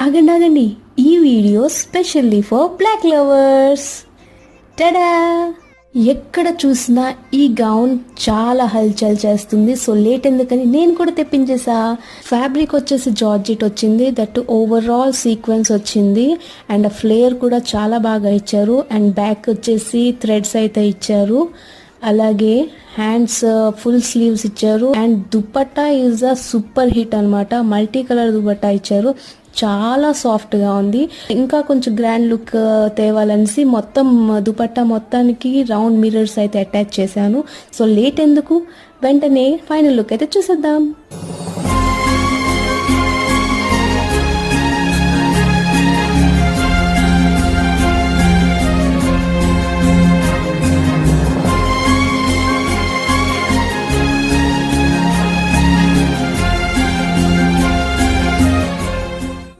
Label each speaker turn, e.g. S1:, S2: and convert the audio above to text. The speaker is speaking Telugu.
S1: ఆగండి ఆగండి, ఈ video specially for black lovers. Tada! ఎక్కడ చూసినా ఈ గౌన్ చాలా హల్చల్ చేస్తుంది. సో లేట్ ఎందుకని నేను కూడా తెప్పించేసా. ఫ్యాబ్రిక్ వచ్చేసి జార్జెట్ వచ్చింది, దట్ ఓవరాల్ సీక్వెన్స్ వచ్చింది అండ్ ఫ్లేయర్ కూడా చాలా బాగా ఇచ్చారు అండ్ బ్యాక్ వచ్చేసి థ్రెడ్స్ అయితే ఇచ్చారు. అలాగే హ్యాండ్స్ ఫుల్ స్లీవ్స్ ఇచ్చారు and dupatta is a super hit అనమాట. మల్టీ కలర్ దుపట్టా ఇచ్చారు, చాలా సాఫ్ట్గా ఉంది. ఇంకా కొంచెం గ్రాండ్ లుక్ తేవాలనేసి మొత్తం దుపట్టా మొత్తానికి రౌండ్ మిర్రర్స్ అయితే అటాచ్ చేశాను. సో లేట్ ఎందుకు, వెంటనే ఫైనల్ లుక్ అయితే చూసేద్దాం.